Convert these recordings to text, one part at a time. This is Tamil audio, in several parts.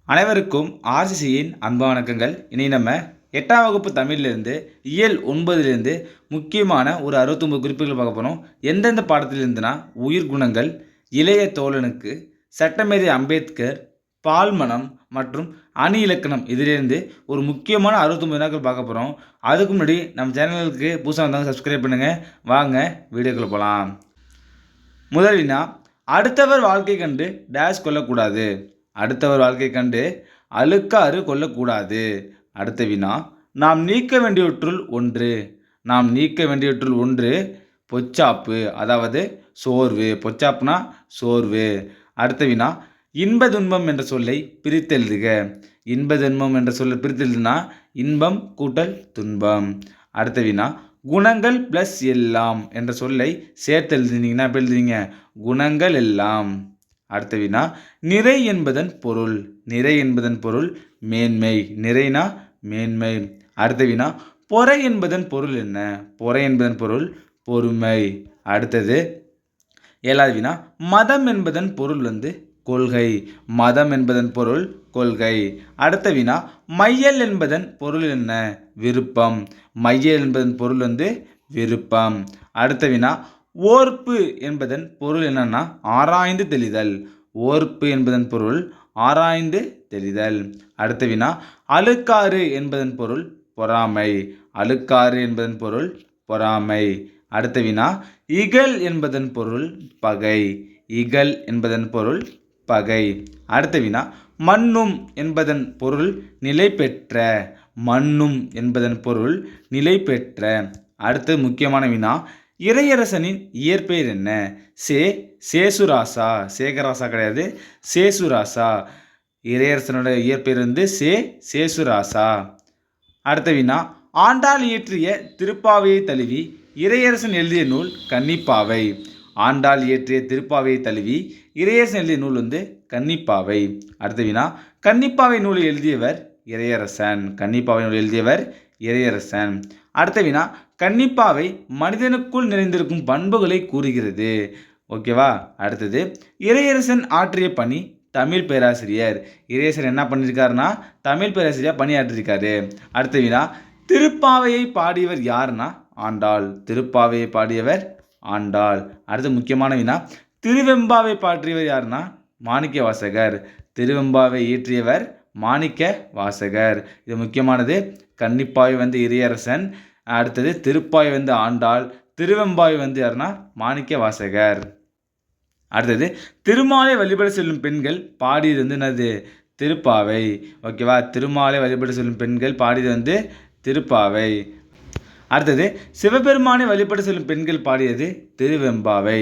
அனைவருக்கும் ஆர்சிசியின் அன்பு வணக்கங்கள். இனி நம்ம 8ஆம் வகுப்பு தமிழிலிருந்து இயல் 9லிருந்து முக்கியமான ஒரு 69 குறிப்புகள் பார்க்க போகிறோம். எந்தெந்த பாடத்திலிருந்துனா உயிர் குணங்கள், இளைய தோழனுக்கு, சட்டமேதை அம்பேத்கர், பால்மனம் மற்றும் அணி இலக்கணம் இதிலிருந்து ஒரு முக்கியமான 69 வினாக்கள் பார்க்க போகிறோம். அதுக்கு முன்னாடி நம்ம சேனலுக்கு புதுசாக வந்தாங்க சப்ஸ்கிரைப் பண்ணுங்கள். வாங்க வீடியோக்குள்ள போகலாம். முதல் வினா, அடுத்தவர் வாழ்க்கை கண்டு டேஷ் கொள்ளக்கூடாது. அடுத்தவர் வாழ்க்கை கண்டு அழுக்காறு கொள்ளக்கூடாது. அடுத்த வினா, நாம் நீக்க வேண்டியவற்றுள் ஒன்று. நாம் நீக்க வேண்டியவற்றுள் ஒன்று பொச்சாப்பு, அதாவது சோர்வு. பொச்சாப்புனா சோர்வு. அடுத்த வினா, இன்ப துன்பம் என்ற சொல்லை பிரித்தெழுதுக. இன்ப துன்பம் என்ற சொல்லை பிரித்தெழுதுனா இன்பம் கூட்டல் துன்பம். அடுத்த வினா, குணங்கள் பிளஸ் எல்லாம் என்ற சொல்லை சேர்த்து எழுதினீங்கன்னா எப்படி எழுதுவீங்க? குணங்கள் எல்லாம். அடுத்த வினா, நிறை என்பதன் பொருள். நிறை என்பதன் பொருள் மேன்மை. நிறைனா மேன்மை. அடுத்த வினா, பொறை என்பதன் பொருள் என்ன? பொறை என்பதன் பொருள் பொறுமை. அடுத்தது 7வது வினா, மதம் என்பதன் பொருள் கொள்கை. மதம் என்பதன் பொருள் கொள்கை. அடுத்த வினா, மையல் என்பதன் பொருள் என்ன? விருப்பம். மையல் என்பதன் பொருள் விருப்பம். அடுத்த வினா, ஓர்ப்பு என்பதன் பொருள் என்னன்னா ஆராய்ந்து தெளிதல். ஓர்ப்பு என்பதன் பொருள் ஆராய்ந்து தெளிதல். அடுத்த வினா, அழுக்காறு என்பதன் பொருள் பொறாமை. அழுக்காறு என்பதன் பொருள் பொறாமை. அடுத்த வினா, இகல் என்பதன் பொருள் பகை. இகல் என்பதன் பொருள் பகை. அடுத்த வினா, மன்னும் என்பதன் பொருள் நிலை பெற்ற. மன்னும் என்பதன் பொருள் நிலை பெற்ற. அடுத்து முக்கியமான வினா, இறையரசனின் இயற்பெயர் என்ன? சேசுராசா. சேகராசா கிடையாது, சேசுராசா. இறையரசனோட இயற்பெயர் சேசுராசா. அடுத்த வினா, ஆண்டாள் இயற்றிய திருப்பாவையை தழுவி இறையரசன் எழுதிய நூல் கன்னிப்பாவை. ஆண்டாள் இயற்றிய திருப்பாவையை தழுவி இறையரசன் எழுதிய நூல் கன்னிப்பாவை. அடுத்த வினா, கன்னிப்பாவை நூலை எழுதியவர் இறையரசன். கன்னிப்பாவை நூல் எழுதியவர் இறையரசன். அடுத்த வினா, கன்னிப்பாவை மனிதனுக்குள் நிறைந்திருக்கும் பண்புகளை கூறுகிறது. ஓகேவா? அடுத்தது, இறையரசன் ஆற்றிய பணி தமிழ் பேராசிரியர். இறையரசன் என்ன பண்ணியிருக்காருன்னா தமிழ் பேராசிரியர் பணியாற்றிருக்காரு. அடுத்த வினா, திருப்பாவையை பாடியவர் யாருன்னா ஆண்டாள். திருப்பாவையை பாடியவர் ஆண்டாள். அடுத்த முக்கியமான வினா, திருவெம்பாவை பாடியவர் யாருன்னா மாணிக்க வாசகர். திருவெம்பாவை இயற்றியவர் மாணிக்க வாசகர். இது முக்கியமானது. கன்னிப்பாவை இறையரசன். அடுத்தது திருப்பாவை ஆண்டாள். திருவெம்பாவை யாருன்னா மாணிக்க வாசகர். அடுத்தது, திருமாலை வழிபட செல்லும் பெண்கள் பாடியது என்னது? திருப்பாவை. ஓகேவா? திருமாலை வழிபட செல்லும் பெண்கள் பாடியது திருப்பாவை. அடுத்தது, சிவபெருமானை வழிபட செல்லும் பெண்கள் பாடியது திருவெம்பாவை.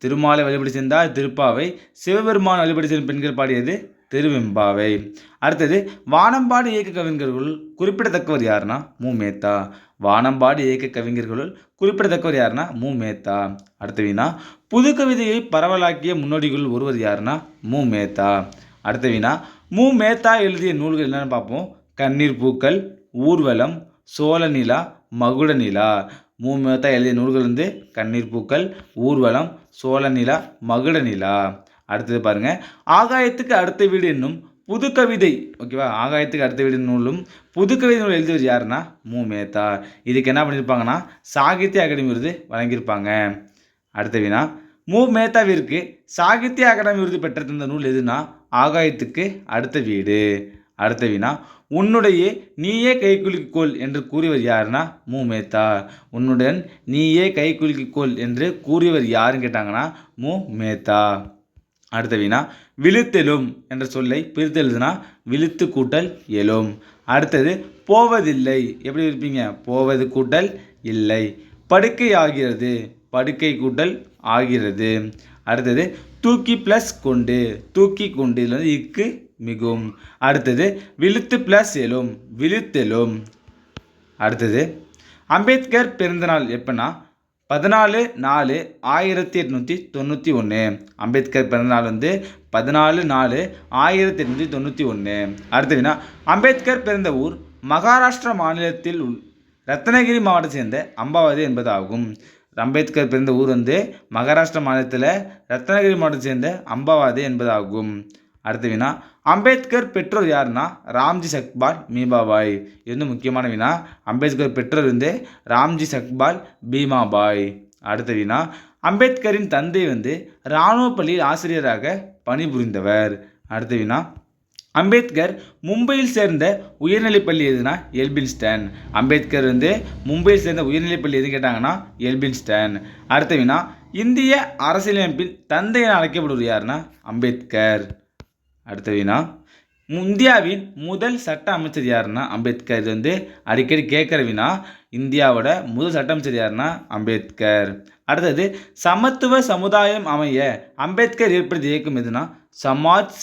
திருமாலை வழிபட சென்றால் திருப்பாவை, சிவபெருமான் வழிபட செல்லும் பெண்கள் பாடியது திருவெம்பாவை. அடுத்தது, வானம்பாடி இயக்க கவிஞர்களுள் குறிப்பிடத்தக்கவர் யாருன்னா மு. மேத்தா. வானம்பாடி இயக்க கவிஞர்களுள் குறிப்பிடத்தக்கவர் யாருன்னா மு. மேத்தா. அடுத்த வினா, புது கவிதையை பரவலாக்கிய முன்னோடிகள் ஒருவர் யாருன்னா மு. மேத்தா. அடுத்த வினா, மு. மேத்தா எழுதிய நூல்கள் என்னென்னு பார்ப்போம். கண்ணீர் பூக்கள், ஊர்வலம், சோழநிலா, மகுடநிலா. மு. மேத்தா எழுதிய நூல்கள் கண்ணீர் பூக்கள், ஊர்வலம், சோழநிலா, மகுடநிலா. அடுத்தது பாருங்க, ஆகாயத்துக்கு அடுத்த வீடு என்னும் புது கவிதை. ஓகேவா? ஆகாயத்துக்கு அடுத்த வீடு நூலும் புது கவிதை நூல் எழுதியவர் யாருன்னா மு. மேத்தா. இதுக்கு என்ன பண்ணியிருப்பாங்கன்னா சாகித்ய அகாடமி விருது வழங்கியிருப்பாங்க. அடுத்த வினா, மு. மேத்தாவிற்கு சாகித்ய அகாடமி விருது பெற்ற தந்த நூல் எதுனா ஆகாயத்துக்கு அடுத்த வீடு. அடுத்த வினா, உன்னுடைய நீயே கைக்குலுக்கிக்கோள் என்று கூறியவர் யாருன்னா மு. மேத்தா. உன்னுடன் நீயே கைக்குலுக்கிக்கோள் என்று கூறியவர் யாருன்னு கேட்டாங்கன்னா மு. மேத்தா. அடுத்த வினா, விழுத்தெழும் என்ற சொல்லை பிரித்தெழுதுனா விழுத்து கூட்டல் எழும். அடுத்தது, போவதில்லை எப்படி இருப்பீங்க? போவது கூட்டல் இல்லை. படுக்கை ஆகிறது, படுக்கை கூட்டல் ஆகிறது. அடுத்தது, தூக்கி பிளஸ் கொண்டு, தூக்கி கொண்டு. இதில் இக்கு மிகும். அடுத்தது, விழுத்து பிளஸ் எழும், விழுத்தெழும். அடுத்தது, அம்பேத்கர் பிறந்தநாள் எப்பன்னா 14/4/1891. அம்பேத்கர் பிறந்தநாள் 14/4/1891. அடுத்த வினா, அம்பேத்கர் பிறந்த ஊர் மகாராஷ்டிரா மாநிலத்தில் ரத்னகிரி மாவட்டத்தை சேர்ந்த அம்பாவதி என்பதாகும். அம்பேத்கர் பிறந்த ஊர் மகாராஷ்டிரா மாநிலத்தில் ரத்னகிரி மாவட்டத்தை சேர்ந்த அம்பாவதி என்பதாகும். அடுத்த வினா, அம்பேத்கர் பெற்றோர் யாருன்னா ராம்ஜி சக்பால் மீமாபாய். இது வந்து முக்கியமான வினா. அம்பேத்கர் பெற்றோர் வந்து ராம்ஜி சக்பால் பீமாபாய். அடுத்த வினா, அம்பேத்கரின் தந்தை வந்து இராணுவ பள்ளியில் ஆசிரியராக பணிபுரிந்தவர். அடுத்த வினா, அம்பேத்கர் மும்பையில் சேர்ந்த உயர்நிலைப்பள்ளி எதுனா எல்பின்ஸ்டன். அம்பேத்கர் வந்து மும்பையில் சேர்ந்த உயர்நிலைப்பள்ளி எதுன்னு கேட்டாங்கன்னா எல்பின்ஸ்டன். அடுத்த வினா, இந்திய அரசியலமைப்பின் தந்தை என அழைக்கப்படுவது யாருன்னா அம்பேத்கர். அடுத்த வினா, இந்தியாவின் முதல் சட்ட அமைச்சர் யாருன்னா அம்பேத்கர். இது வந்து அடிக்கடி கேட்குற வினா. இந்தியாவோட முதல் சட்ட அமைச்சர் யாருன்னா அம்பேத்கர். அடுத்தது, சமத்துவ சமுதாயம் அமைய அம்பேத்கர் ஏற்படுத்திய இயக்கம் எதுனா சமாஜ்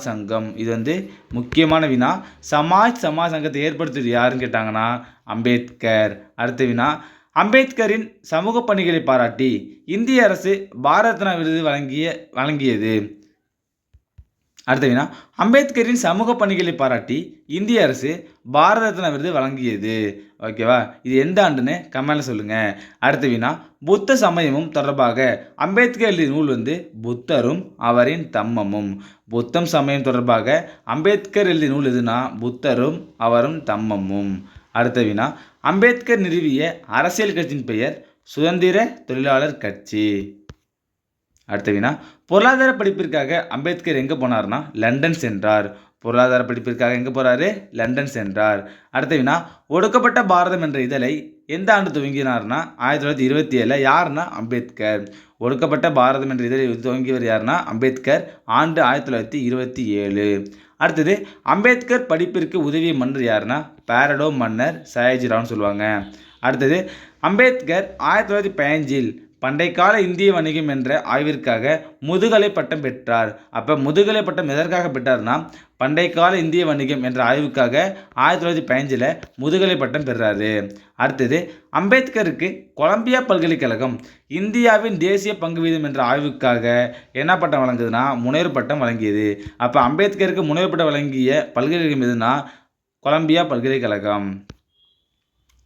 சங்கம். இது வந்து முக்கியமான வினா. சமாஜ் சங்கத்தை ஏற்படுத்தியது யாருன்னு கேட்டாங்கன்னா அம்பேத்கர். அடுத்த வினா, அம்பேத்கரின் சமூக பணிகளை பாராட்டி இந்திய அரசு பாரத ரத்னா விருது வழங்கியது. அடுத்த வினா, அம்பேத்கரின் சமூக பணிகளை பாராட்டி இந்திய அரசு பாரத ரத்னா விருது வழங்கியது. ஓகேவா, இது எந்த ஆண்டுன்னு கமெண்ட்ல சொல்லுங்க. அடுத்த வினா, புத்த சமயமும் தொடர்பாக அம்பேத்கர் எழுதிய நூல் வந்து புத்தரும் அவரின் தம்மமும். புத்தம் சமயம் தொடர்பாக அம்பேத்கர் எழுதிய நூல் எதுனா புத்தரும் அவரும் தம்மமும். அடுத்த வினா, அம்பேத்கர் நிறுவிய அரசியல் கட்சியின் பெயர் சுதந்திர தொழிலாளர் கட்சி. அடுத்த வினா, பொருளாதார படிப்பிற்காக அம்பேத்கர் எங்கே போனார்னா லண்டன் சென்றார். பொருளாதார படிப்பிற்காக எங்கே போகிறாரு? லண்டன் சென்றார். அடுத்த வினா, ஒடுக்கப்பட்ட பாரதம் என்ற இதழை எந்த ஆண்டு துவங்கினார்னா 1927. யாருன்னா அம்பேத்கர். ஒடுக்கப்பட்ட பாரதம் என்ற இதழை துவங்கியவர் யாருன்னா அம்பேத்கர். ஆண்டு 1927. அடுத்தது, அம்பேத்கர் படிப்பிற்கு உதவிய மன்னர் யாருன்னா பாரடோ மன்னர் சயாஜிராவ்னு சொல்லுவாங்க. அடுத்தது, அம்பேத்கர் 1915 பண்டை கால இந்திய வணிகம் என்ற ஆய்விற்காக முதுகலை பட்டம் பெற்றார். அப்போ முதுகலை பட்டம் எதற்காக பெற்றார்னா பண்டை கால இந்திய வணிகம் என்ற ஆய்வுக்காக 1915 முதுகலை பட்டம் பெறாரு. அடுத்தது, அம்பேத்கருக்கு கொலம்பியா பல்கலைக்கழகம் இந்தியாவின் தேசிய பங்கு வீதம் என்ற ஆய்வுக்காக என்ன பட்டம் வழங்குதுன்னா முனைவர் பட்டம் வழங்கியது. அப்போ அம்பேத்கருக்கு முனைவர் பட்டம் வழங்கிய பல்கலைக்கழகம் எதுனா கொலம்பியா பல்கலைக்கழகம்.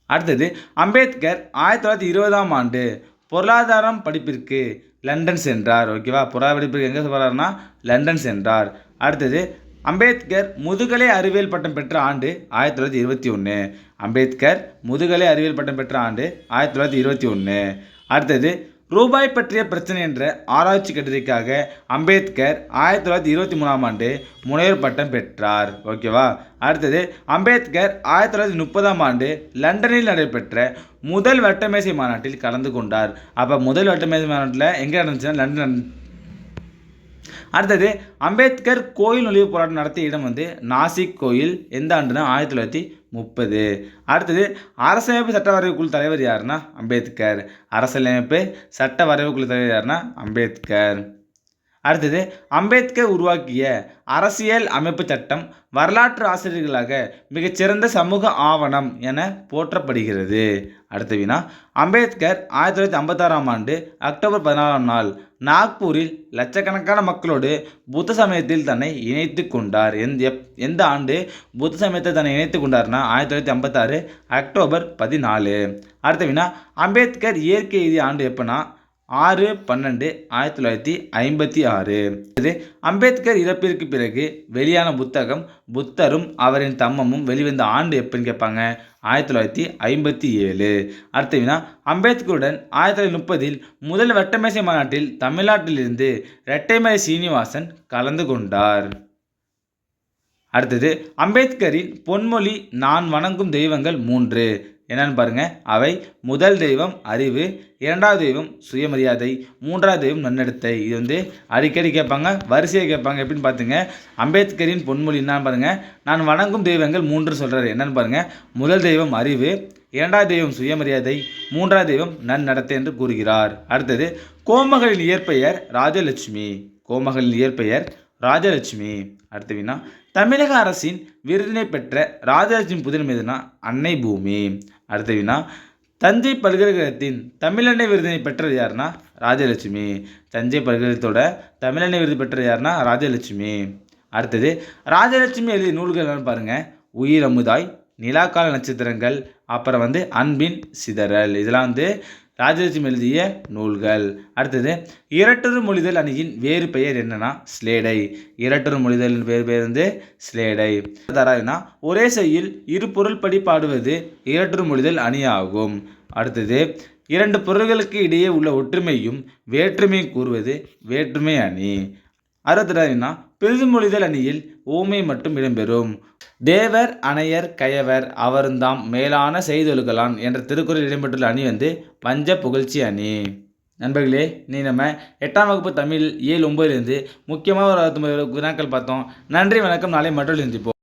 அடுத்தது, அம்பேத்கர் 1920ஆம் ஆண்டு பொருளாதாரம் படிப்பிற்கு லண்டன் சென்றார். ஓகேவா, பொருளாதார படிப்பிற்கு எங்கே போகிறார்னா லண்டன் சென்றார். அடுத்தது, அம்பேத்கர் முதுகலை அறிவியல் பட்டம் பெற்ற ஆண்டு 1921. அம்பேத்கர் முதுகலை அறிவியல் பட்டம் பெற்ற ஆண்டு 1921. அடுத்தது, ரூபாய் பற்றிய பிரச்சனை என்ற ஆராய்ச்சி கட்டுரைக்காக அம்பேத்கர் 1923ஆம் ஆண்டு முனைவர் பட்டம் பெற்றார். ஓகேவா. அடுத்தது, அம்பேத்கர் 1930ஆம் ஆண்டு லண்டனில் நடைபெற்ற முதல் வட்டமேசை மாநாட்டில் கலந்து கொண்டார். அப்போ முதல் வட்டமேசை மாநாட்டில் எங்கே நடந்துச்சுன்னா லண்டன். அடுத்தது, அம்பேத்கர் கோயில் நுழைவு போராட்டம் நடத்திய இடம் வந்து நாசிக் கோயில். எந்த ஆண்டுனா 1930. அடுத்தது, அரசியலமைப்பு சட்ட வரைவுக்குழு தலைவர் யாருன்னா அம்பேத்கர். அரசியலமைப்பு சட்ட வரைவுக்குழு தலைவர் யாருன்னா அம்பேத்கர். அடுத்தது, அம்பேத்கர் உருவாக்கிய அரசியல் அமைப்பு சட்டம் வரலாற்று ஆசிரியர்களாக மிகச்சிறந்த சமூக ஆவணம் என போற்றப்படுகிறது. அடுத்த வினா, அம்பேத்கர் 1956ஆம் ஆண்டு அக்டோபர் 14ஆம் நாள் நாக்பூரில் லட்சக்கணக்கான மக்களோடு புத்த சமயத்தில் தன்னை இணைத்து கொண்டார். எந்த ஆண்டு புத்த சமயத்தை தன்னை இணைத்து கொண்டார்னா 1956 அக்டோபர் 14. அடுத்த வினா, அம்பேத்கர் இயற்கை எய்திய ஆண்டு எப்போனா 6/12/1956. இது அம்பேத்கர் இறப்பிற்கு பிறகு வெளியான புத்தகம் புத்தரும் அவரின் தம்மமும் வெளிவந்த ஆண்டு எப்போன்னு கேட்பாங்க 1957. அடுத்த வினா, அம்பேத்கருடன் 1930இல் முதல் வட்டமேசை மாநாட்டில் தமிழ்நாட்டிலிருந்து இரட்டைமலை சீனிவாசன் கலந்து கொண்டார். அடுத்தது, அம்பேத்கரின் பொன்மொழி நான் வணங்கும் தெய்வங்கள் 3 என்னன்னு பாருங்க. அவை முதல் தெய்வம் அறிவு, இரண்டாவது தெய்வம் சுயமரியாதை, மூன்றாவது தெய்வம் நன்னடத்தை. இது வந்து அடிக்கடி கேட்பாங்க, வரிசையை கேட்பாங்க. எப்படின்னு பார்த்துங்க, அம்பேத்கரின் பொன்மொழி என்னன்னு பாருங்க. நான் வணங்கும் தெய்வங்கள் 3 சொல்றாரு. என்னன்னு பாருங்க, முதல் தெய்வம் அறிவு, இரண்டாவது தெய்வம் சுயமரியாதை, மூன்றாவது தெய்வம் நன்னடத்தை என்று கூறுகிறார். அடுத்தது, கோமகளின் இயற்பெயர் ராஜலட்சுமி. கோமகளின் இயற்பெயர் ராஜலட்சுமி. அடுத்த வினா, தமிழக அரசின் விருதினை பெற்ற ராஜலட்சுமி புதினம் எதுனா அன்னை பூமி. அடுத்த வினா, தஞ்சை பல்கலைக்கழகத்தின் தமிழன்னை விருதினை பெற்றது யாருன்னா ராஜலட்சுமி. தஞ்சை பல்கலைக்கழகத்தோட தமிழன்னை விருது பெற்றது யாருன்னா ராஜலட்சுமி. அடுத்தது, ராஜலட்சுமி எழுதிய நூல்கள் என்னன்னு பாருங்க. உயிர் அமுதாய், நிலாக்கால நட்சத்திரங்கள், அப்புறம் வந்து அன்பின் சிதறல். இதெல்லாம் வந்து ராஜலட்சுமி எழுதிய நூல்கள். அடுத்தது இரட்டொரு மொழிதல் அணியின் வேறு பெயர் என்னன்னா ஸ்லேடை. இரட்டொரு மொழிதல் வேறு பெயர் வந்து ஸ்லேடை. தராதுன்னா ஒரே செய்யுள் இரு பொருள்படி பாடுவது இரட்டொரு மொழிதல் அணி ஆகும். அடுத்தது இரண்டு பொருள்களுக்கு இடையே உள்ள ஒற்றுமையும் வேற்றுமையும் கூறுவது வேற்றுமை அணி. 62 பெரிதுமொழிதல் அணியில் ஓமை மட்டும் இடம்பெறும். தேவர் அணையர் கயவர் அவர்தாம் மேலான செய்தொழுகலான் என்ற திருக்குறள் இடம்பெற்றுள்ள அணி வந்து பஞ்ச புகழ்ச்சி அணி. நண்பர்களே, நீ நம்ம 8ஆம் வகுப்பு தமிழ் இயல் 9 முக்கியமாக ஒரு 19 வினாக்கள் பார்த்தோம். நன்றி, வணக்கம். நாளை மற்றொரு சந்திப்போம்.